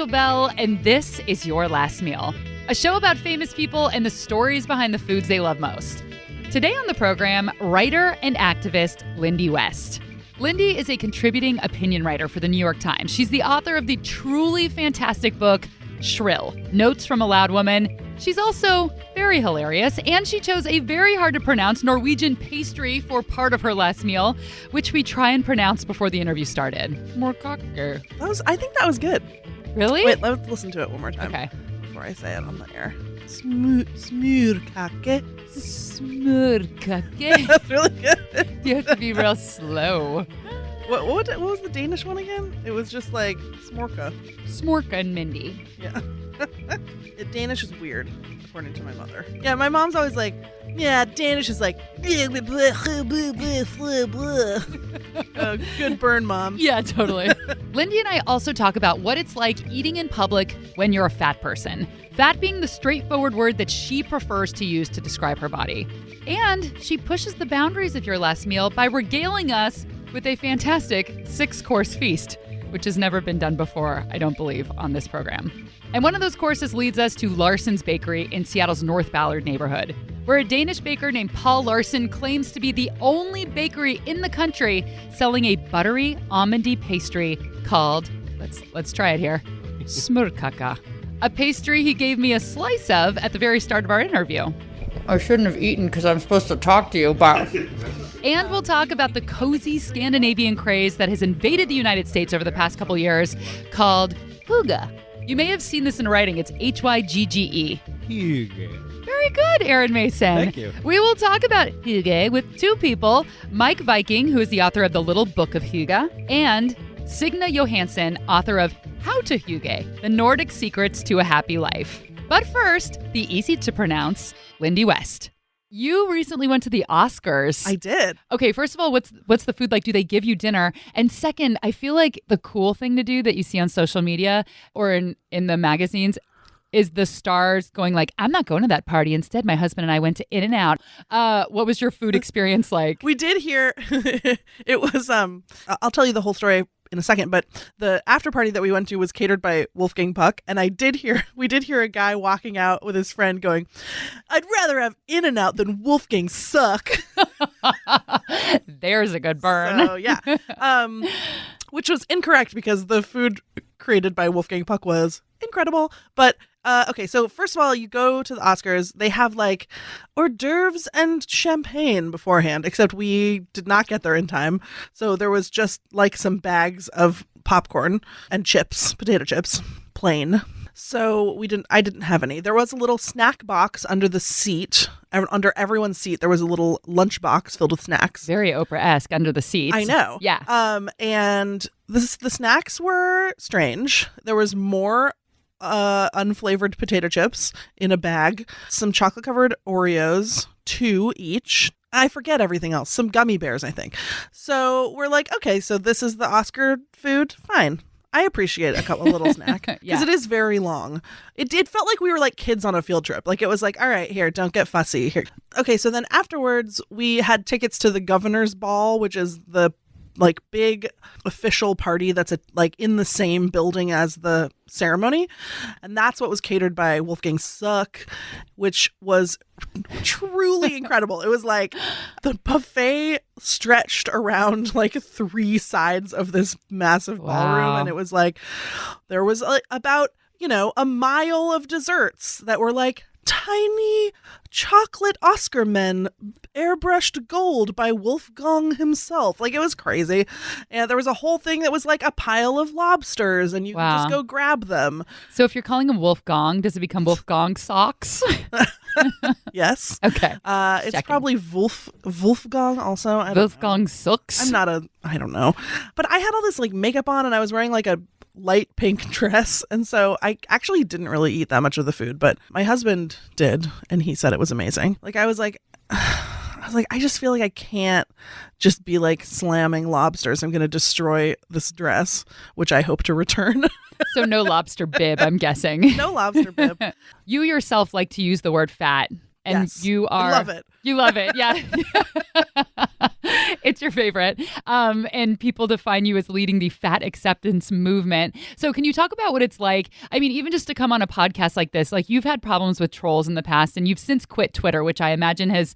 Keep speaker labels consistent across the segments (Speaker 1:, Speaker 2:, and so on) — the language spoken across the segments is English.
Speaker 1: Rachel Belle, and this is Your Last Meal, a show about famous people and the stories behind the foods they love most. Today on the program, writer and activist Lindy West. Lindy is a contributing opinion writer for the New York Times. She's the author of the truly fantastic book, Shrill, Notes from a Loud Woman. She's also very hilarious, and she chose a very hard-to-pronounce Norwegian pastry for part of her last meal, which we try and pronounce before the interview started. Smorkage.
Speaker 2: I think that was good.
Speaker 1: Really?
Speaker 2: Wait, let's listen to it one more time.
Speaker 1: Okay.
Speaker 2: Before I say it on the air. Smorkage.
Speaker 1: Smorkage.
Speaker 2: That's really good.
Speaker 1: You have to be real slow.
Speaker 2: What was the Danish one again? It was just like smorka.
Speaker 1: Smorka and Mindy.
Speaker 2: Yeah. Danish is weird, according to my mother. Yeah, my mom's always like, yeah, Danish is like, good burn, Mom.
Speaker 1: Yeah, totally. Lindy and I also talk about what it's like eating in public when you're a fat person. Fat being the straightforward word that she prefers to use to describe her body. And she pushes the boundaries of Your Last Meal by regaling us with a fantastic 6-course feast, which has never been done before, I don't believe, on this program. And one of those courses leads us to Larsen's Bakery in Seattle's North Ballard neighborhood, where a Danish baker named Paul Larsen claims to be the only bakery in the country selling a buttery, almondy pastry called, let's try it here, smorkage, a pastry he gave me a slice of at the very start of our interview. I shouldn't have eaten because I'm supposed to talk to you about. And we'll talk about the cozy Scandinavian craze that has invaded the United States over the past couple years called hygge. You may have seen this in writing. It's Hygge.
Speaker 3: Hygge.
Speaker 1: Very good, Aaron Mason.
Speaker 3: Thank you.
Speaker 1: We will talk about hygge with two people, Meik Wiking, who is the author of The Little Book of Hygge, and Signe Johansen, author of How to Hygge, The Nordic Secrets to a Happy Life. But first, the easy-to-pronounce Lindy West. You recently went to the Oscars.
Speaker 2: I did.
Speaker 1: Okay, first of all, what's the food like? Do they give you dinner? And second, I feel like the cool thing to do that you see on social media or in the magazines is the stars going like, I'm not going to that party. Instead, my husband and I went to In-N-Out. What was your food experience like?
Speaker 2: We did hear, it was, I'll tell you the whole story in a second, but the after party that we went to was catered by Wolfgang Puck, and we did hear a guy walking out with his friend going, I'd rather have In-N-Out than Wolfgang suck.
Speaker 1: There's a good burn.
Speaker 2: So, yeah. Which was incorrect because the food created by Wolfgang Puck was incredible. But okay, so first of all, you go to the Oscars, they have like hors d'oeuvres and champagne beforehand, except we did not get there in time. So there was just like some bags of popcorn and chips, potato chips, plain. So I didn't have any. There was a little snack box under the seat. Under everyone's seat, there was a little lunch box filled with snacks.
Speaker 1: Very Oprah-esque, under the seats.
Speaker 2: I know.
Speaker 1: Yeah.
Speaker 2: And the snacks were strange. There was more unflavored potato chips in a bag, some chocolate-covered Oreos, 2 each. I forget everything else. Some gummy bears, I think. So we're like, okay, so this is the Oscar food? Fine. I appreciate a little snack because It is very long. It felt like we were like kids on a field trip. Like it was like, all right, here, don't get fussy. Here. Okay, so then afterwards we had tickets to the governor's ball, which is the like big official party that's like in the same building as the ceremony. And that's what was catered by Wolfgang Suck, which was truly incredible. It was like the buffet stretched around like 3 sides of this massive ballroom. And it was like, there was about, a mile of desserts that were like tiny chocolate Oscar men airbrushed gold by Wolfgang himself. Like it was crazy. And there was a whole thing that was like a pile of lobsters and you could just go grab them.
Speaker 1: So if you're calling him Wolfgang, does it become Wolfgang socks?
Speaker 2: Yes.
Speaker 1: Okay.
Speaker 2: It's
Speaker 1: Checking.
Speaker 2: Probably Wolfgang also.
Speaker 1: Wolfgang sucks.
Speaker 2: I don't know. But I had all this like makeup on and I was wearing like a light pink dress. And so I actually didn't really eat that much of the food, but my husband did. And he said it was amazing. Like, I was like, I just feel like I can't just be like slamming lobsters. I'm going to destroy this dress, which I hope to return.
Speaker 1: So no lobster bib, I'm guessing.
Speaker 2: No lobster bib.
Speaker 1: You yourself like to use the word fat. And
Speaker 2: yes,
Speaker 1: you are...
Speaker 2: I love it.
Speaker 1: You love it, yeah. It's your favorite. And people define you as leading the fat acceptance movement. So can you talk about what it's like? I mean, even just to come on a podcast like this, like you've had problems with trolls in the past and you've since quit Twitter, which I imagine has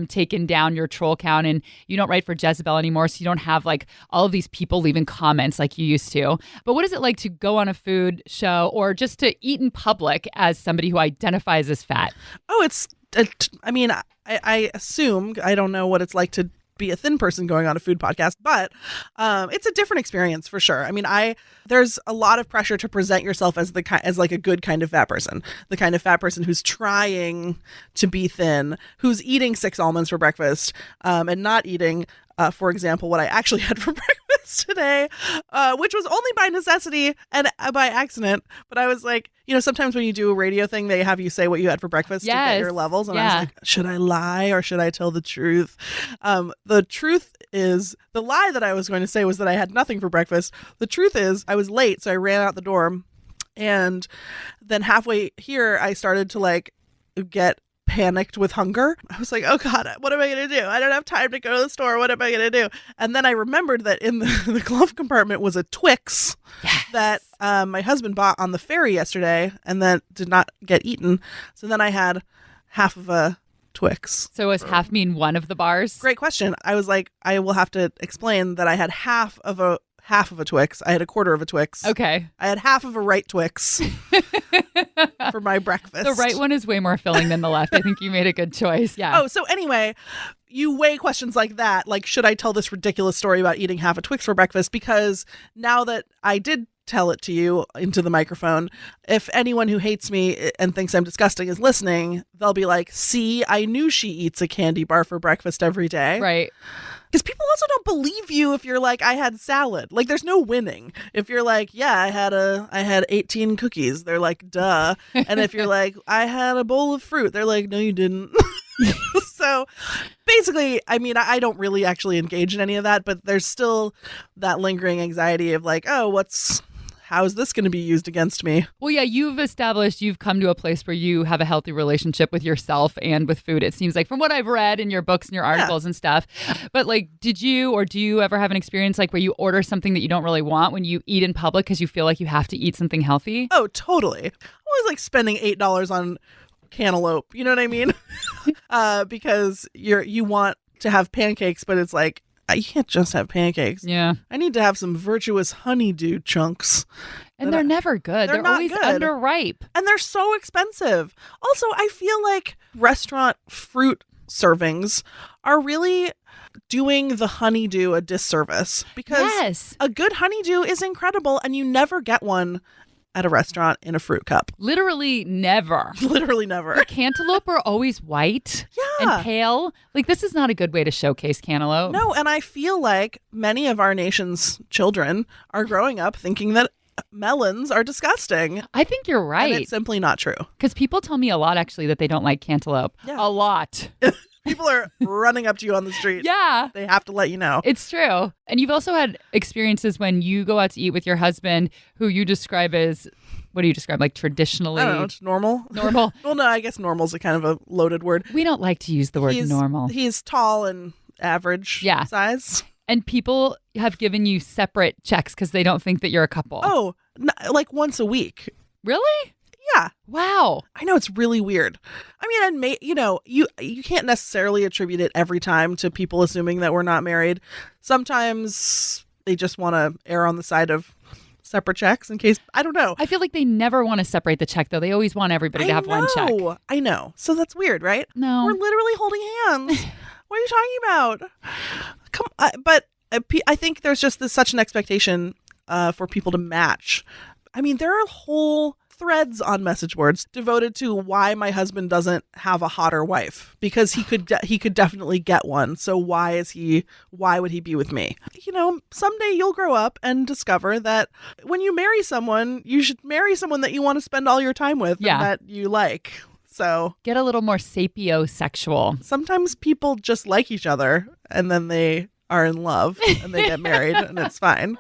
Speaker 1: taken down your troll count, and you don't write for Jezebel anymore. So you don't have like all of these people leaving comments like you used to. But what is it like to go on a food show or just to eat in public as somebody who identifies as fat?
Speaker 2: Oh, I assume, I don't know what it's like to be a thin person going on a food podcast, but it's a different experience for sure. I mean, there's a lot of pressure to present yourself as like a good kind of fat person, the kind of fat person who's trying to be thin, who's eating 6 almonds for breakfast, and not eating, for example, what I actually had for breakfast today, which was only by necessity and by accident. But I was like, sometimes when you do a radio thing, they have you say what you had for breakfast to get your levels. And I was like, should I lie or should I tell the truth? The truth is, the lie that I was going to say was that I had nothing for breakfast. The truth is, I was late, so I ran out the door. And then halfway here, I started to get panicked with hunger. I was like, oh God, what am I going to do? I don't have time to go to the store. What am I going to do? And then I remembered that in the glove compartment was a Twix that my husband bought on the ferry yesterday and then did not get eaten. So then I had half of a Twix.
Speaker 1: So does half mean one of the bars?
Speaker 2: Great question. I was like, I will have to explain that I had half of a Twix. I had a quarter of a Twix.
Speaker 1: Okay.
Speaker 2: I had half of a right Twix for my breakfast.
Speaker 1: The right one is way more filling than the left. I think you made a good choice. Yeah.
Speaker 2: Oh, so anyway, you weigh questions like that. Like, should I tell this ridiculous story about eating half a Twix for breakfast? Because now that I did tell it to you into the microphone, if anyone who hates me and thinks I'm disgusting is listening, they'll be like, see, I knew she eats a candy bar for breakfast every day.
Speaker 1: Right.
Speaker 2: Because people also don't believe you if you're like, I had salad. Like, there's no winning. If you're like, yeah, I had 18 cookies, they're like, duh. And if you're like, I had a bowl of fruit, they're like, no, you didn't. So basically, I mean, I don't really actually engage in any of that, but there's still that lingering anxiety of like, oh, how is this going to be used against me?
Speaker 1: Well, yeah, you've come to a place where you have a healthy relationship with yourself and with food. It seems like from what I've read in your books and your articles and stuff. But like, did you or do you ever have an experience like where you order something that you don't really want when you eat in public because you feel like you have to eat something healthy?
Speaker 2: Oh, totally. I'm always like spending $8 on cantaloupe. You know what I mean? Because you want to have pancakes, but it's like, you can't just have pancakes.
Speaker 1: Yeah.
Speaker 2: I need to have some virtuous honeydew chunks.
Speaker 1: And they're never good. They're always
Speaker 2: good.
Speaker 1: underripe.
Speaker 2: And they're so expensive. Also, I feel like restaurant fruit servings are really doing the honeydew a disservice. Because a good honeydew is incredible and you never get one at a restaurant in a fruit cup.
Speaker 1: Literally never.
Speaker 2: Literally never.
Speaker 1: The cantaloupe are always white and pale. Like, this is not a good way to showcase cantaloupe.
Speaker 2: No, and I feel like many of our nation's children are growing up thinking that melons are disgusting.
Speaker 1: I think you're right.
Speaker 2: And it's simply not true.
Speaker 1: Because people tell me a lot, actually, that they don't like cantaloupe. Yeah. A lot.
Speaker 2: People are running up to you on the street.
Speaker 1: Yeah.
Speaker 2: They have to let you know.
Speaker 1: It's true. And you've also had experiences when you go out to eat with your husband, who you describe as, what do you describe? Like traditionally?
Speaker 2: I don't know. It's normal.
Speaker 1: Normal.
Speaker 2: Well, no, I guess normal is a kind of a loaded word.
Speaker 1: We don't like to use the word normal.
Speaker 2: He's tall and average size.
Speaker 1: And people have given you separate checks because they don't think that you're a couple.
Speaker 2: Oh, like once a week.
Speaker 1: Really?
Speaker 2: Yeah.
Speaker 1: Wow.
Speaker 2: I know, it's really weird. I mean, you can't necessarily attribute it every time to people assuming that we're not married. Sometimes they just want to err on the side of separate checks in case, I don't know.
Speaker 1: I feel like they never want to separate the check, though. They always want everybody to have one check.
Speaker 2: I know. So that's weird, right?
Speaker 1: No.
Speaker 2: We're literally holding hands. What are you talking about? I think there's just such an expectation for people to match. I mean, there are whole threads on message boards devoted to why my husband doesn't have a hotter wife, because he could definitely get one. So why would he be with me? Someday you'll grow up and discover that when you marry someone, you should marry someone that you want to spend all your time with and that you like. So
Speaker 1: get a little more sapiosexual.
Speaker 2: Sometimes people just like each other and then they are in love and they get married and it's fine.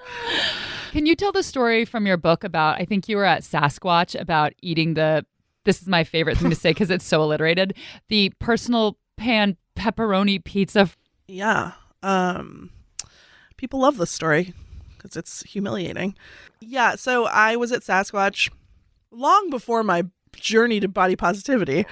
Speaker 1: Can you tell the story from your book about, I think you were at Sasquatch, about eating this is my favorite thing to say because it's so alliterated, the personal pan pepperoni pizza?
Speaker 2: Yeah. People love this story because it's humiliating. Yeah, so I was at Sasquatch long before my journey to body positivity,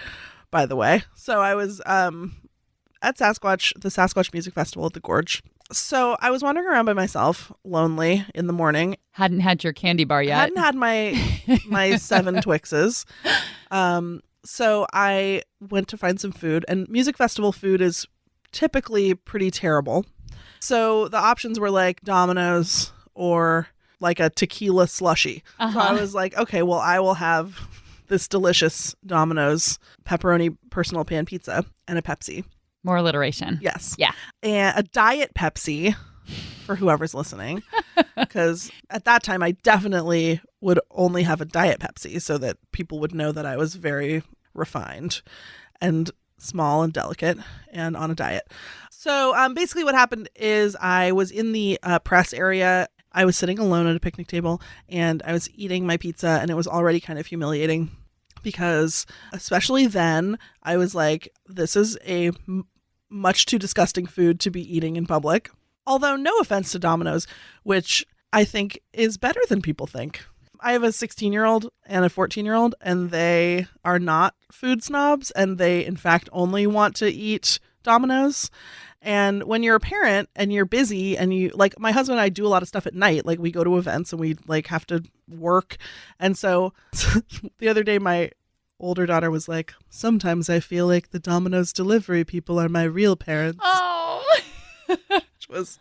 Speaker 2: by the way. So I was at Sasquatch, the Sasquatch Music Festival at the Gorge. So I was wandering around by myself, lonely, in the morning.
Speaker 1: Hadn't had your candy bar yet.
Speaker 2: Hadn't had my 7 Twixes. So I went to find some food, and music festival food is typically pretty terrible. So the options were like Domino's or like a tequila slushie. So I was like, okay, well, I will have this delicious Domino's pepperoni personal pan pizza and a Pepsi.
Speaker 1: More alliteration.
Speaker 2: Yes.
Speaker 1: Yeah.
Speaker 2: And a diet Pepsi for whoever's listening. Because at that time, I definitely would only have a diet Pepsi so that people would know that I was very refined and small and delicate and on a diet. So basically what happened is I was in the press area. I was sitting alone at a picnic table and I was eating my pizza, and it was already kind of humiliating because especially then I was like, this is a much too disgusting food to be eating in public. Although no offense to Domino's, which I think is better than people think. I have a 16-year-old and a 14-year-old, and they are not food snobs, and they, in fact, only want to eat Domino's. And when you're a parent and you're busy and you, like, my husband and I do a lot of stuff at night. Like, we go to events and we, like, have to work. And so the other day, my older daughter was like, sometimes I feel like the Domino's delivery people are my real parents.
Speaker 1: Oh.
Speaker 2: Which was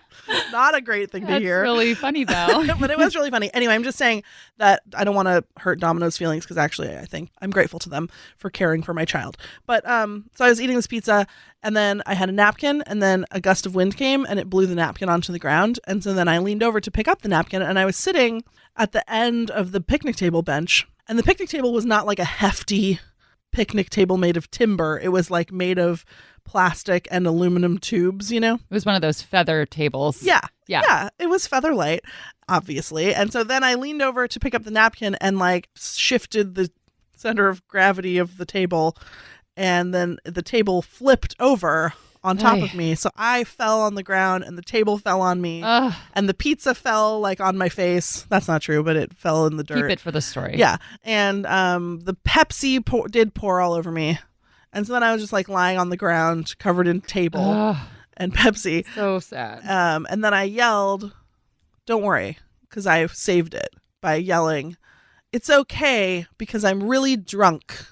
Speaker 2: not a great thing to hear.
Speaker 1: That's really funny, though.
Speaker 2: But it was really funny. Anyway, I'm just saying that I don't want to hurt Domino's feelings because actually I think I'm grateful to them for caring for my child. But so I was eating this pizza, and then I had a napkin, and then a gust of wind came and it blew the napkin onto the ground. And so then I leaned over to pick up the napkin, and I was sitting at the end of the picnic table bench. And the picnic table was not like a hefty picnic table made of timber. It was like made of plastic and aluminum tubes, you know?
Speaker 1: It was one of those feather tables.
Speaker 2: Yeah. It was feather light, obviously. And so then I leaned over to pick up the napkin and like shifted the center of gravity of the table. And then the table flipped over on top of me. So I fell on the ground and the table fell on me. And the pizza fell like on my face. That's not true, but it fell in the dirt.
Speaker 1: Keep it for the story.
Speaker 2: Yeah. And the Pepsi did pour all over me. And so then I was just like lying on the ground covered in table and Pepsi.
Speaker 1: So sad.
Speaker 2: And then I yelled, don't worry, because I saved it by yelling, it's okay because I'm really drunk.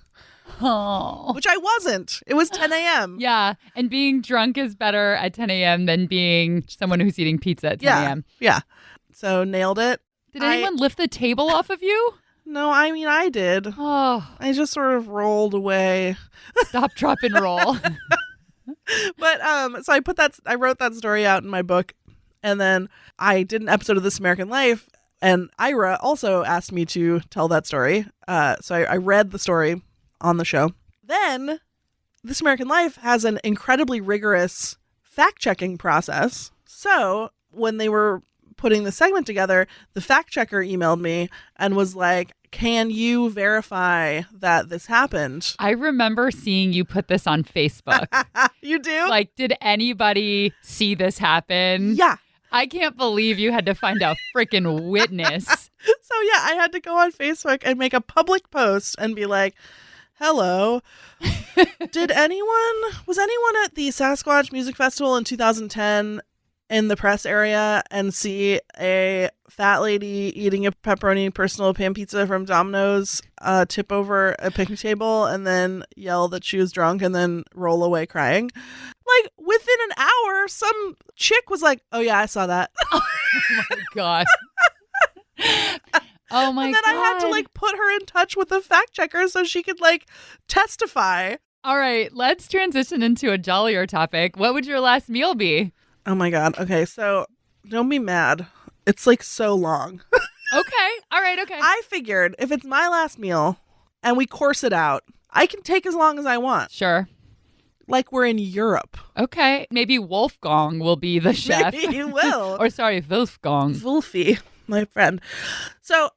Speaker 1: Oh.
Speaker 2: Which I wasn't. It was 10 a.m.
Speaker 1: Yeah. And being drunk is better at 10 a.m. than being someone who's eating pizza at 10 a.m.
Speaker 2: Yeah. So nailed it.
Speaker 1: Did anyone lift the table off of you?
Speaker 2: No, I mean, I did.
Speaker 1: Oh.
Speaker 2: I just sort of rolled away.
Speaker 1: Stop, drop, and roll.
Speaker 2: But so I wrote that story out in my book, and then I did an episode of This American Life, and Ira also asked me to tell that story. So I read the story on the show. Then This American Life has an incredibly rigorous fact-checking process. So when they were putting the segment together, the fact checker emailed me and was like, can you verify that this happened?
Speaker 1: I remember seeing you put this on Facebook.
Speaker 2: You do?
Speaker 1: Like, did anybody see this happen?
Speaker 2: Yeah.
Speaker 1: I can't believe you had to find a freaking witness.
Speaker 2: So yeah, I had to go on Facebook and make a public post and be like, hello. Was anyone at the Sasquatch Music Festival in 2010 in the press area and see a fat lady eating a pepperoni personal pan pizza from Domino's tip over a picnic table and then yell that she was drunk and then roll away crying? Like, within an hour, some chick was like, oh yeah, I saw that.
Speaker 1: Oh my God. Oh my God.
Speaker 2: And then I had to like put her in touch with the fact checker so she could like testify.
Speaker 1: All right, let's transition into a jollier topic. What would your last meal be?
Speaker 2: Oh my God. Okay, so don't be mad. It's like so long.
Speaker 1: Okay. All right. Okay.
Speaker 2: I figured if it's my last meal and we course it out, I can take as long as I want.
Speaker 1: Sure.
Speaker 2: Like we're in Europe.
Speaker 1: Okay. Maybe Wolfgang will be the chef.
Speaker 2: Maybe you will.
Speaker 1: Or sorry, Wolfgang.
Speaker 2: Wolfie, my friend. So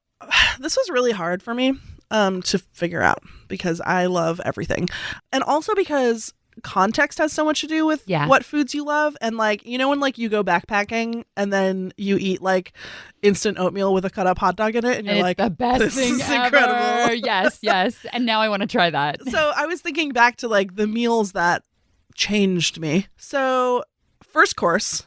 Speaker 2: this was really hard for me to figure out because I love everything. And also because context has so much to do with what foods you love. And like, you know, when like you go backpacking and then you eat like instant oatmeal with a cut up hot dog in it, and you're like,
Speaker 1: the best
Speaker 2: this
Speaker 1: thing
Speaker 2: is
Speaker 1: ever.
Speaker 2: incredible.
Speaker 1: Yes. And now I want to try that.
Speaker 2: So I was thinking back to like the meals that changed me. So first course,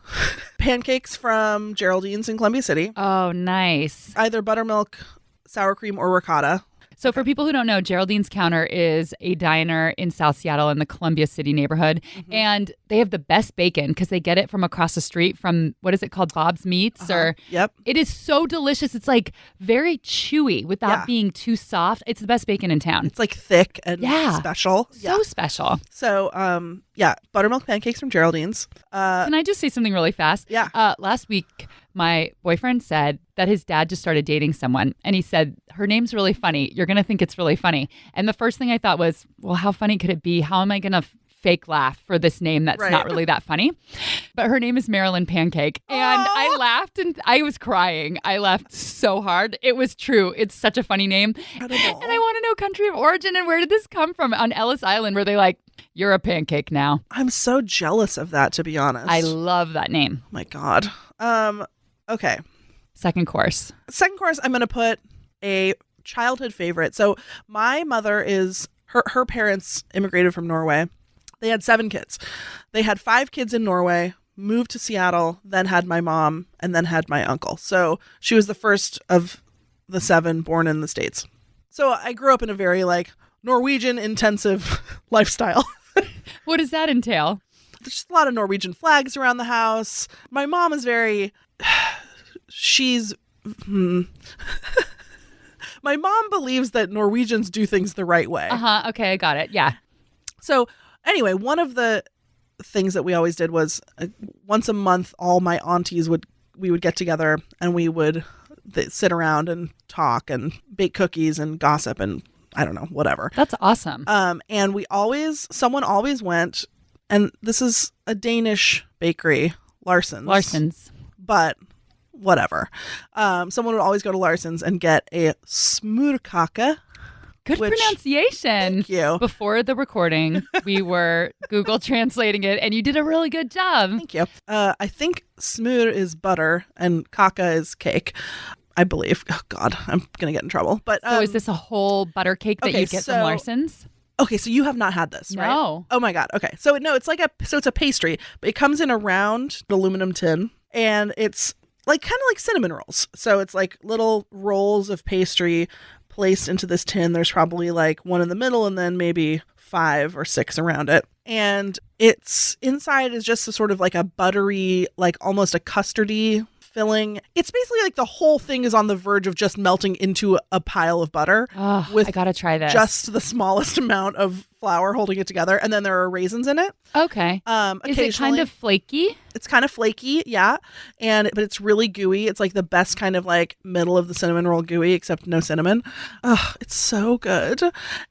Speaker 2: pancakes from Geraldine's in Columbia City.
Speaker 1: Oh, nice.
Speaker 2: Either buttermilk, sour cream, or ricotta.
Speaker 1: So for people who don't know, Geraldine's Counter is a diner in South Seattle in the Columbia City neighborhood. Mm-hmm. And they have the best bacon because they get it from across the street from, what is it called? Bob's Meats?
Speaker 2: Yep.
Speaker 1: It is so delicious. It's like very chewy without being too soft. It's the best bacon in town.
Speaker 2: It's like thick and special.
Speaker 1: So special.
Speaker 2: So, buttermilk pancakes from Geraldine's.
Speaker 1: Can I just say something really fast?
Speaker 2: Yeah.
Speaker 1: Last week, my boyfriend said that his dad just started dating someone. And he said, her name's really funny. You're going to think it's really funny. And the first thing I thought was, well, how funny could it be? How am I going to fake laugh for this name that's not really that funny? But her name is Marilyn Pancake. And I laughed and I was crying. I laughed so hard. It was true. It's such a funny name.
Speaker 2: Incredible.
Speaker 1: And I want to know country of origin and where did this come from? On Ellis Island, where they like, you're a pancake now.
Speaker 2: I'm so jealous of that, to be honest.
Speaker 1: I love that name.
Speaker 2: Oh my God. Okay.
Speaker 1: Second course,
Speaker 2: I'm going to put a childhood favorite. So my mother is, her parents immigrated from Norway. They had 7 kids. They had 5 kids in Norway, moved to Seattle, then had my mom, and then had my uncle. So she was the first of the 7 born in the States. So I grew up in a very like Norwegian intensive lifestyle.
Speaker 1: What does that entail?
Speaker 2: There's just a lot of Norwegian flags around the house. My mom is very, my mom believes that Norwegians do things the right way.
Speaker 1: Okay, I got it. Yeah.
Speaker 2: So anyway, one of the things that we always did was once a month, all my aunties we would get together and we would sit around and talk and bake cookies and gossip and I don't know, whatever.
Speaker 1: That's awesome.
Speaker 2: And someone always went, and this is a Danish bakery, Larsen's. But whatever. Someone would always go to Larsen's and get a smorkage.
Speaker 1: Good pronunciation.
Speaker 2: Thank you.
Speaker 1: Before the recording, we were Google translating it, and you did a really good job.
Speaker 2: Thank you. I think smør is butter and kaka is cake, I believe. Oh, God, I'm going to get in trouble. But
Speaker 1: so is this a whole butter cake that you get from Larsen's?
Speaker 2: Okay, so you have not had this, right?
Speaker 1: No.
Speaker 2: Oh, my God. Okay. So, no, it's a pastry, but it comes in a round aluminum tin, and it's like kind of like cinnamon rolls. So it's like little rolls of pastry placed into this tin. There's probably like one in the middle and then maybe 5 or 6 around it. And it's inside is just a sort of like a buttery, like almost a custardy filling. It's basically like the whole thing is on the verge of just melting into a pile of butter.
Speaker 1: I gotta try this.
Speaker 2: Just the smallest amount of flour holding it together. And then there are raisins in it.
Speaker 1: Okay. Is it kind of flaky?
Speaker 2: It's kind of flaky, yeah. But it's really gooey. It's like the best kind of like middle of the cinnamon roll gooey, except no cinnamon. Oh, it's so good.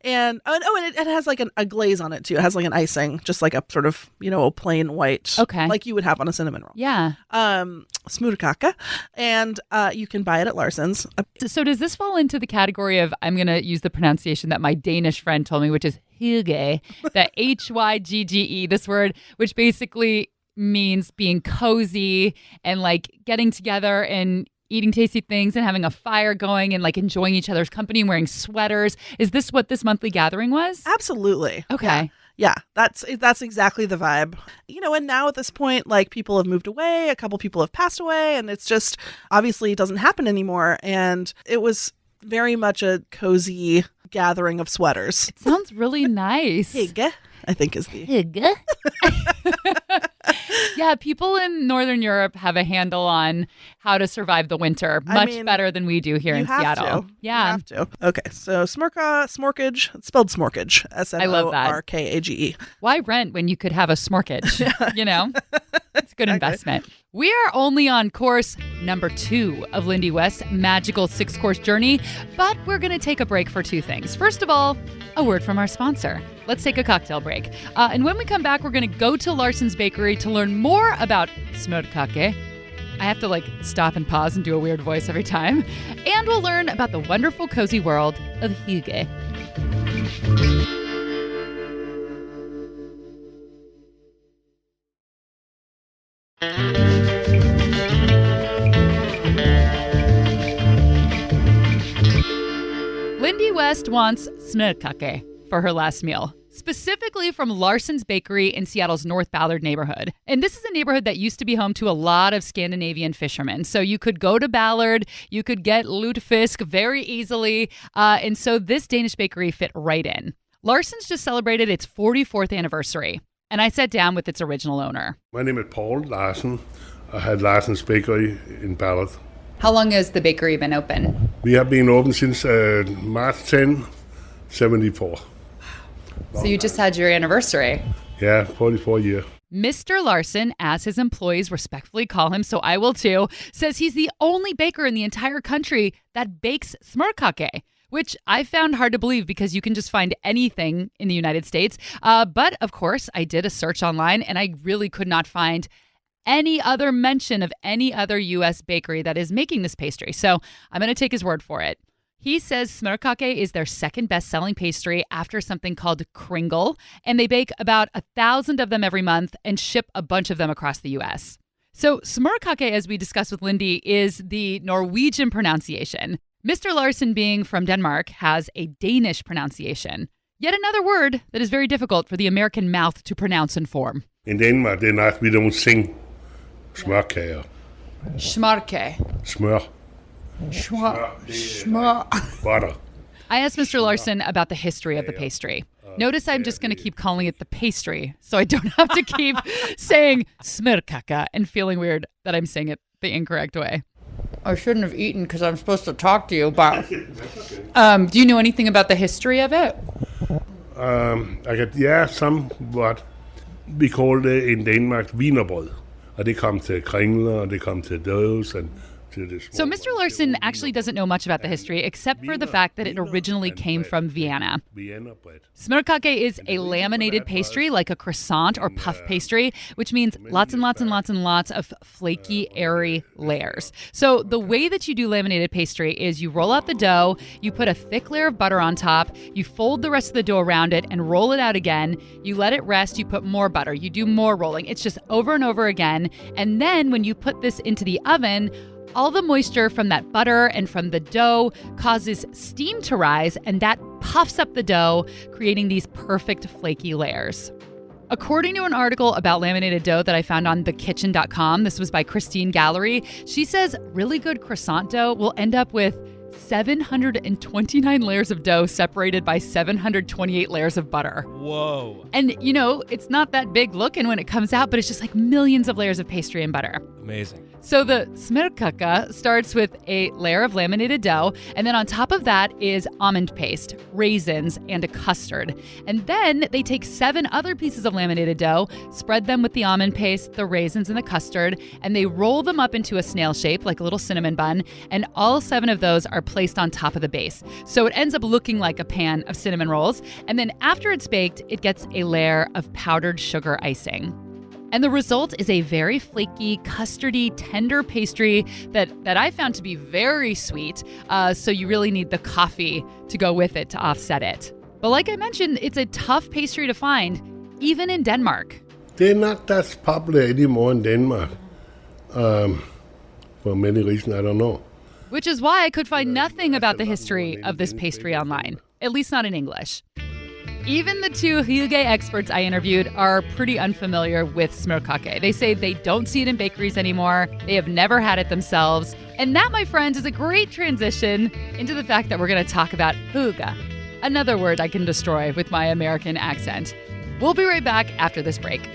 Speaker 2: And it has like a glaze on it too. It has like an icing, just like a sort of, a plain white, like you would have on a cinnamon roll.
Speaker 1: Yeah.
Speaker 2: Smorkage. And you can buy it at Larsen's.
Speaker 1: So does this fall into the category of, I'm going to use the pronunciation that my Danish friend told me, which is hygge, the Hygge, this word, which basically means being cozy and like getting together and eating tasty things and having a fire going and like enjoying each other's company and wearing sweaters. Is this what this monthly gathering was?
Speaker 2: Absolutely.
Speaker 1: Okay.
Speaker 2: Yeah, that's exactly the vibe. And now at this point, like people have moved away, a couple people have passed away, and it's just obviously it doesn't happen anymore. And it was very much a cozy gathering of sweaters.
Speaker 1: It sounds really nice.
Speaker 2: Hygge, I think is the
Speaker 1: hygge. Yeah, people in Northern Europe have a handle on how to survive the winter much better than we do here in Seattle. Yeah.
Speaker 2: You have to. Okay, so Smorkage, it's spelled Smorkage, Smorkage.
Speaker 1: Why rent when you could have a Smorkage? It's a good investment. We are only on course number 2 of Lindy West's magical 6-course journey, but we're going to take a break for 2 things. First of all, a word from our sponsor. Let's take a cocktail break. And when we come back, we're going to go to Larsen's Bakery to learn more about smorkage. I have to stop and pause and do a weird voice every time. And we'll learn about the wonderful, cozy world of hygge. Lindy West wants smorkage for her last meal, specifically from Larsen's Bakery in Seattle's North Ballard neighborhood. And this is a neighborhood that used to be home to a lot of Scandinavian fishermen. So you could go to Ballard, you could get lutefisk very easily. And so this Danish bakery fit right in. Larsen's just celebrated its 44th anniversary. And I sat down with its original owner.
Speaker 3: My name is Paul Larsen. I had Larsen's Bakery in Ballard.
Speaker 1: How long has the bakery been open?
Speaker 3: We have been open since March 10, 74.
Speaker 1: So you just had your anniversary.
Speaker 3: Yeah, 44 years.
Speaker 1: Mr. Larsen, as his employees respectfully call him, so I will too, says he's the only baker in the entire country that bakes smorkage, which I found hard to believe because you can just find anything in the United States. But of course, I did a search online and I really could not find any other mention of any other U.S. bakery that is making this pastry. So I'm going to take his word for it. He says smorkage is their second best-selling pastry after something called kringle, and they bake about 1,000 of them every month and ship a bunch of them across the U.S. So smorkage, as we discussed with Lindy, is the Norwegian pronunciation. Mr. Larsen, being from Denmark, has a Danish pronunciation. Yet another word that is very difficult for the American mouth to pronounce and form.
Speaker 3: In Denmark, we don't sing smørkager.
Speaker 1: Smorkage.
Speaker 3: Smør. Butter.
Speaker 1: I asked Mr. Larsen about the history of the pastry. Notice I'm just going to keep calling it the pastry, so I don't have to keep saying smorkage and feeling weird that I'm saying it the incorrect way. I shouldn't have eaten because I'm supposed to talk to you about. Do you know anything about the history of it?
Speaker 3: Somewhat. We call it in Denmark wienerbrød. Og det kom til kringler, og det kom til doughs, and
Speaker 1: So Mr. Larsen actually doesn't know much about the history except for the fact that it originally came from Vienna. Smorkage is a laminated pastry like a croissant or puff pastry, which means lots and lots and lots and lots of flaky, airy layers. So the way that you do laminated pastry is you roll out the dough, you put a thick layer of butter on top, you fold the rest of the dough around it and roll it out again, you let it rest, you put more butter, you do more rolling. It's just over and over again. And then when you put this into the oven, all the moisture from that butter and from the dough causes steam to rise, and that puffs up the dough, creating these perfect flaky layers. According to an article about laminated dough that I found on thekitchen.com, this was by Christine Gallery, she says really good croissant dough will end up with 729 layers of dough separated by 728 layers of butter.
Speaker 4: Whoa.
Speaker 1: And, you know, it's not that big looking when it comes out, but it's just like millions of layers of pastry and butter.
Speaker 4: Amazing.
Speaker 1: So the smorkage starts with a layer of laminated dough, and then on top of that is almond paste, raisins, and a custard. And then they take 7 other pieces of laminated dough, spread them with the almond paste, the raisins, and the custard, and they roll them up into a snail shape, like a little cinnamon bun, and all 7 of those are placed on top of the base. So it ends up looking like a pan of cinnamon rolls, and then after it's baked, it gets a layer of powdered sugar icing. And the result is a very flaky, custardy, tender pastry that I found to be very sweet. So you really need the coffee to go with it to offset it. But like I mentioned, it's a tough pastry to find, even in Denmark.
Speaker 3: They're not that popular anymore in Denmark. For many reasons, I don't know.
Speaker 1: Which is why I could find nothing about the history of this pastry online, at least not in English. Even the 2 hygge experts I interviewed are pretty unfamiliar with smorkage. They say they don't see it in bakeries anymore. They have never had it themselves. And that, my friends, is a great transition into the fact that we're going to talk about hygge, another word I can destroy with my American accent. We'll be right back after this break.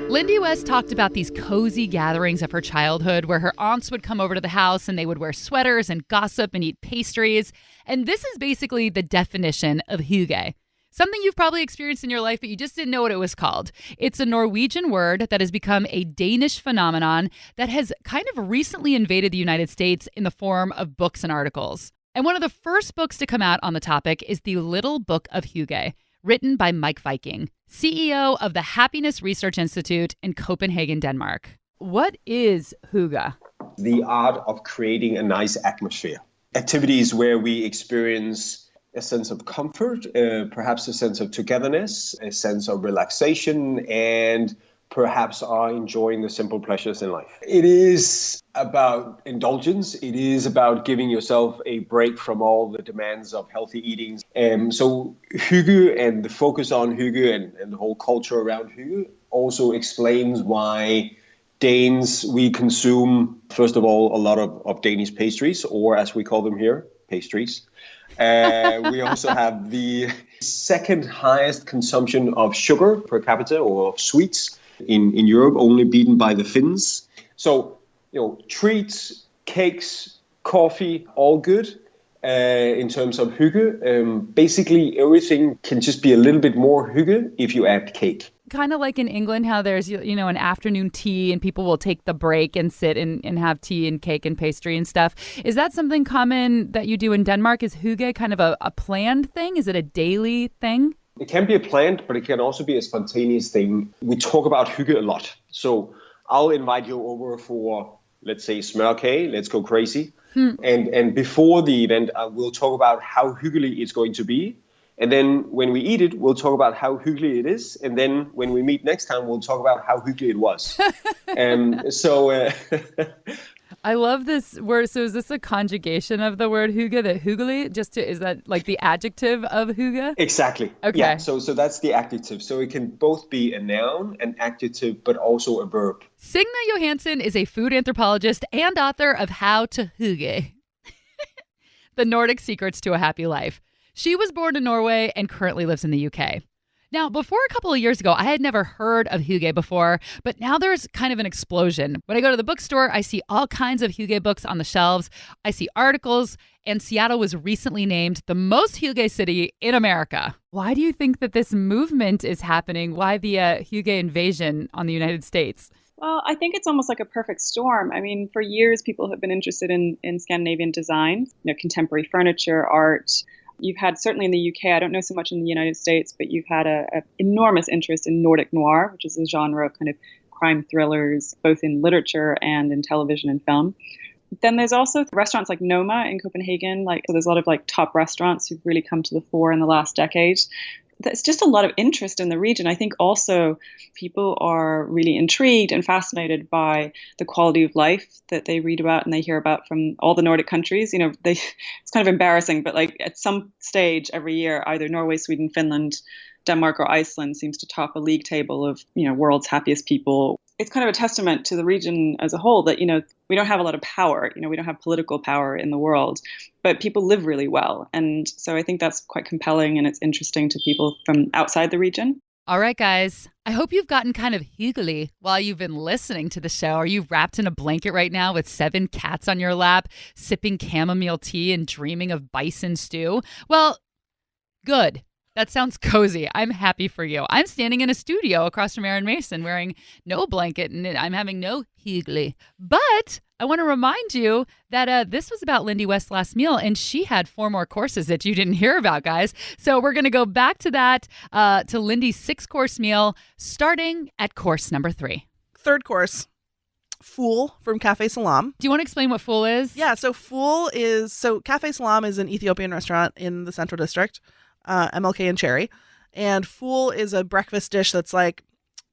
Speaker 1: Lindy West talked about these cozy gatherings of her childhood where her aunts would come over to the house and they would wear sweaters and gossip and eat pastries. And this is basically the definition of hygge. Something you've probably experienced in your life, but you just didn't know what it was called. It's a Norwegian word that has become a Danish phenomenon that has kind of recently invaded the United States in the form of books and articles. And one of the first books to come out on the topic is The Little Book of Hygge, written by Meik Wiking, CEO of the Happiness Research Institute in Copenhagen, Denmark. What is hygge?
Speaker 4: The art of creating a nice atmosphere. Activities where we experience a sense of comfort, perhaps a sense of togetherness, a sense of relaxation, and perhaps are enjoying the simple pleasures in life. It is about indulgence. It is about giving yourself a break from all the demands of healthy eating. So hygge and the focus on hygge and the whole culture around hygge also explains why Danes, we consume, first of all, a lot of Danish pastries, or as we call them here, pastries. We also have the second highest consumption of sugar per capita or of sweets in Europe, only beaten by the Finns. So, treats, cakes, coffee, all good. In terms of hygge, basically everything can just be a little bit more hygge if you add cake.
Speaker 1: Kind of like in England, how there's, an afternoon tea and people will take the break and sit and have tea and cake and pastry and stuff. Is that something common that you do in Denmark? Is hygge kind of a planned thing? Is it a daily thing?
Speaker 4: It can be a planned, but it can also be a spontaneous thing. We talk about hygge a lot. So I'll invite you over for, let's say, Smorkage. Let's go crazy. And before the event, we'll talk about how hyggelig it's going to be. And then when we eat it, we'll talk about how hyggelig it is. And then when we meet next time, we'll talk about how hyggelig it was.
Speaker 1: I love this word. So is this a conjugation of the word hygge, that hyggelig? Is that like the adjective of hygge?
Speaker 4: Exactly.
Speaker 1: Okay.
Speaker 4: Yeah, so that's the adjective. So it can both be a noun, an adjective, but also a verb.
Speaker 1: Signe Johansen is a food anthropologist and author of How to Hygge, The Nordic Secrets to a Happy Life. She was born in Norway and currently lives in the UK. Now, before a couple of years ago, I had never heard of hygge before, but now there's kind of an explosion. When I go to the bookstore, I see all kinds of hygge books on the shelves. I see articles, and Seattle was recently named the most hygge city in America. Why do you think that this movement is happening? Why the hygge invasion on the United States?
Speaker 5: Well, I think it's almost like a perfect storm. I mean, for years, people have been interested in Scandinavian design, contemporary furniture, art. You've had, certainly in the UK, I don't know so much in the United States, but you've had an enormous interest in Nordic noir, which is a genre of kind of crime thrillers, both in literature and in television and film. Then there's also restaurants like Noma in Copenhagen. So there's a lot of top restaurants who've really come to the fore in the last decade. There's just a lot of interest in the region. I think also people are really intrigued and fascinated by the quality of life that they read about and they hear about from all the Nordic countries. It's kind of embarrassing, but at some stage every year, either Norway, Sweden, Finland, Denmark, or Iceland seems to top a league table of, world's happiest people. It's kind of a testament to the region as a whole that, we don't have a lot of power. We don't have political power in the world, but people live really well. And so I think that's quite compelling and it's interesting to people from outside the region.
Speaker 1: All right, guys. I hope you've gotten kind of hyggelig while you've been listening to the show. Are you wrapped in a blanket right now with 7 cats on your lap, sipping chamomile tea and dreaming of bison stew? Well, good. That sounds cozy. I'm happy for you. I'm standing in a studio across from Aaron Mason wearing no blanket and I'm having no hyggelig. But I want to remind you that this was about Lindy West's last meal and she had 4 more courses that you didn't hear about, guys. So we're going to go back to that, to Lindy's 6-course meal, starting at course number 3.
Speaker 2: Third course, Fool from Cafe Salam.
Speaker 1: Do you want to explain what Fool is?
Speaker 2: Yeah, so Cafe Salam is an Ethiopian restaurant in the Central District. MLK and Cherry. And Fool is a breakfast dish that's like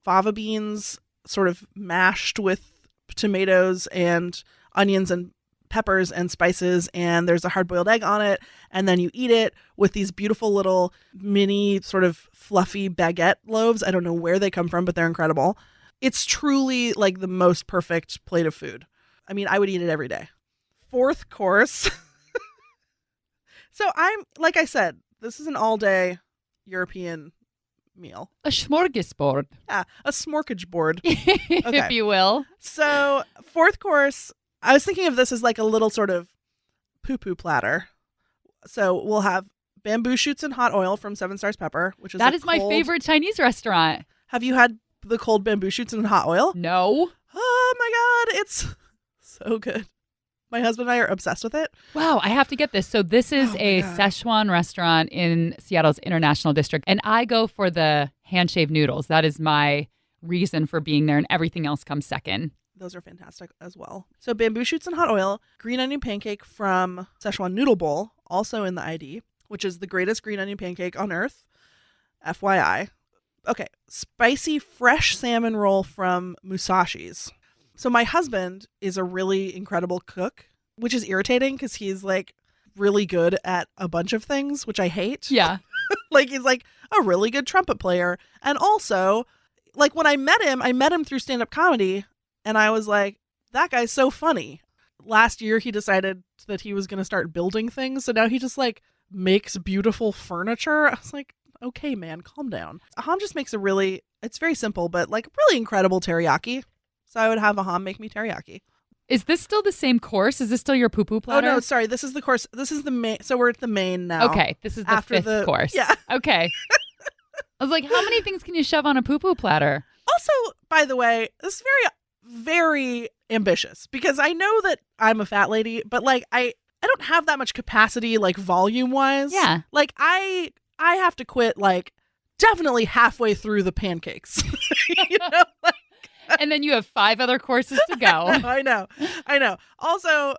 Speaker 2: fava beans sort of mashed with tomatoes and onions and peppers and spices, and there's a hard-boiled egg on it, and then you eat it with these beautiful little mini sort of fluffy baguette loaves. I don't know where they come from, but they're incredible. It's truly like the most perfect plate of food. I mean, I would eat it every day. Fourth course. So like I said, this is an all-day European meal.
Speaker 1: A smorgasbord.
Speaker 2: Yeah, a smorkage board.
Speaker 1: If you will.
Speaker 2: So, fourth course, I was thinking of this as like a little sort of poo-poo platter. So, we'll have bamboo shoots in hot oil from 7 Stars Pepper, which is
Speaker 1: my favorite Chinese restaurant.
Speaker 2: Have you had the cold bamboo shoots in hot oil?
Speaker 1: No.
Speaker 2: Oh my God, it's so good. My husband and I are obsessed with it.
Speaker 1: Wow, I have to get this. So this is a Szechuan restaurant in Seattle's International District, and I go for the hand-shaved noodles. That is my reason for being there, and everything else comes second.
Speaker 2: Those are fantastic as well. So bamboo shoots in hot oil, green onion pancake from Szechuan Noodle Bowl, also in the ID, which is the greatest green onion pancake on earth. FYI. Okay, spicy fresh salmon roll from Musashi's. So my husband is a really incredible cook, which is irritating because he's like really good at a bunch of things, which I hate.
Speaker 1: Yeah.
Speaker 2: Like he's like a really good trumpet player. And also, like when I met him through stand-up comedy, and I was like, that guy's so funny. Last year he decided that he was going to start building things, so now he just like makes beautiful furniture. I was like, okay, man, calm down. Aham just makes it's very simple, but like really incredible teriyaki. So I would have Aham make me teriyaki.
Speaker 1: Is this still the same course? Is this still your poo-poo platter?
Speaker 2: Oh, no, sorry. This is the course. This is the main. So we're at the main now.
Speaker 1: Okay, this is the
Speaker 2: After
Speaker 1: fifth course.
Speaker 2: Yeah.
Speaker 1: Okay. I was like, how many things can you shove on a poo-poo platter?
Speaker 2: Also, by the way, this is very, very ambitious because I know that I'm a fat lady, but like I don't have that much capacity, like volume-wise.
Speaker 1: Yeah.
Speaker 2: Like I have to quit like definitely halfway through the pancakes. You know, like,
Speaker 1: And then you have 5 other courses to go.
Speaker 2: I know. Also,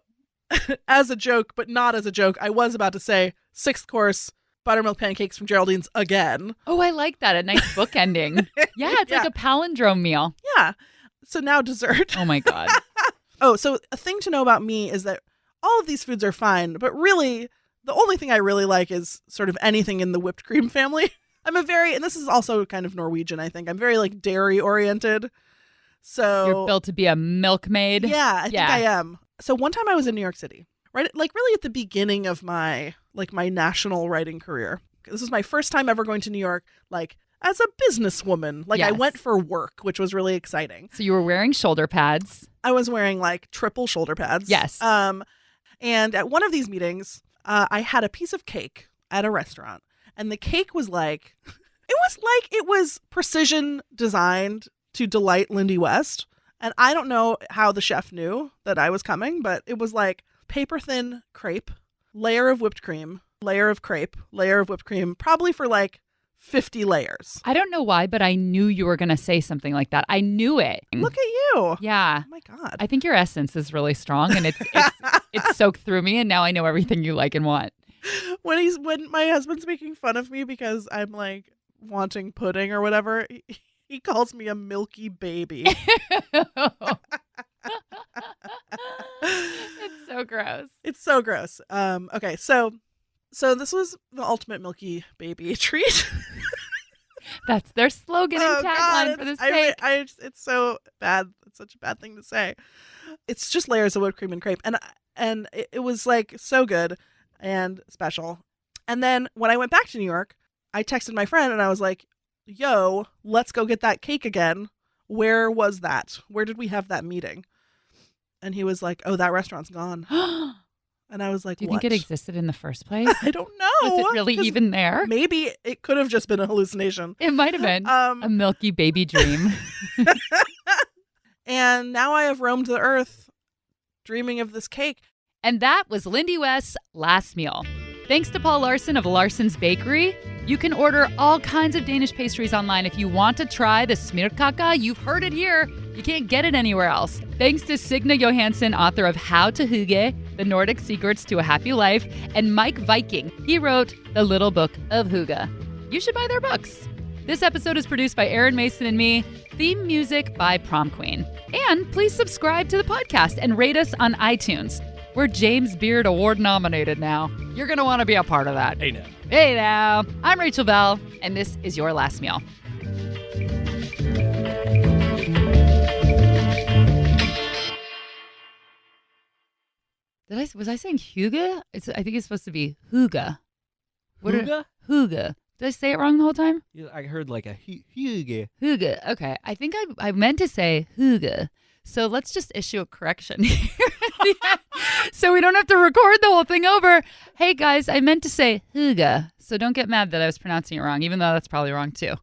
Speaker 2: as a joke, but not as a joke, I was about to say 6th course buttermilk pancakes from Geraldine's again.
Speaker 1: Oh, I like that. A nice book ending. Yeah, it's like a palindrome meal.
Speaker 2: Yeah. So now dessert.
Speaker 1: Oh my God.
Speaker 2: Oh, so a thing to know about me is that all of these foods are fine, but really the only thing I really like is sort of anything in the whipped cream family. And this is also kind of Norwegian, I think. I'm very like dairy oriented. So
Speaker 1: You're built to be a milkmaid.
Speaker 2: Yeah, I think I am. So one time I was in New York City, right? Like really at the beginning of my national writing career. This was my first time ever going to New York, like as a businesswoman. Like I
Speaker 1: Yes.
Speaker 2: went for work, which was really exciting.
Speaker 1: So you were wearing shoulder pads.
Speaker 2: I was wearing like triple shoulder pads.
Speaker 1: Yes.
Speaker 2: And at one of these meetings, I had a piece of cake at a restaurant, and the cake was like, it was precision designed to delight Lindy West. And I don't know how the chef knew that I was coming, but it was like paper thin crepe, layer of whipped cream, layer of crepe, layer of whipped cream, probably for like 50 layers.
Speaker 1: I don't know why, but I knew you were going to say something like that. I knew it.
Speaker 2: Look at you.
Speaker 1: Yeah.
Speaker 2: Oh my God.
Speaker 1: I think your essence is really strong and it's soaked through me, and now I know everything you like and want.
Speaker 2: When my husband's making fun of me because I'm like wanting pudding or whatever, he calls me a milky baby.
Speaker 1: It's so gross.
Speaker 2: It's so gross. Okay, so this was the ultimate milky baby treat.
Speaker 1: That's their slogan and tagline for this cake.
Speaker 2: It's so bad. It's such a bad thing to say. It's just layers of whipped cream and crepe, and it was like so good and special. And then when I went back to New York, I texted my friend and I was like, yo, let's go get that cake again. Where was that? Where did we have that meeting? And he was like, oh, that restaurant's gone. And I was like,
Speaker 1: Do you
Speaker 2: what?
Speaker 1: think it existed in the first place?
Speaker 2: I don't know.
Speaker 1: Was it really
Speaker 2: 'Cause
Speaker 1: even there?
Speaker 2: Maybe it could have just been a hallucination.
Speaker 1: It might have been a milky baby dream.
Speaker 2: And now I have roamed the earth dreaming of this cake.
Speaker 1: And that was Lindy West's last meal. Thanks to Paul Larsen of Larsen's Bakery. You can order all kinds of Danish pastries online if you want to try the Smorkage. You've heard it here. You can't get it anywhere else. Thanks to Signe Johansen, author of How to Hygge, The Nordic Secrets to a Happy Life, and Meik Wiking. He wrote The Little Book of Hygge. You should buy their books. This episode is produced by Aaron Mason and me. Theme music by Prom Queen. And please subscribe to the podcast and rate us on iTunes. We're James Beard Award nominated now. You're going to want to be a part of that.
Speaker 6: Hey now.
Speaker 1: Hey now. I'm Rachel Belle, and this is your last meal. Was I saying hygge? I think it's supposed to be hygge.
Speaker 6: Hygge?
Speaker 1: Hygge. Did I say it wrong the whole time?
Speaker 6: Yeah, I heard like a hygge.
Speaker 1: Hygge. Okay. I think I meant to say hygge. So let's just issue a correction here. So we don't have to record the whole thing over. Hey guys, I meant to say hygge. So don't get mad that I was pronouncing it wrong, even though that's probably wrong too.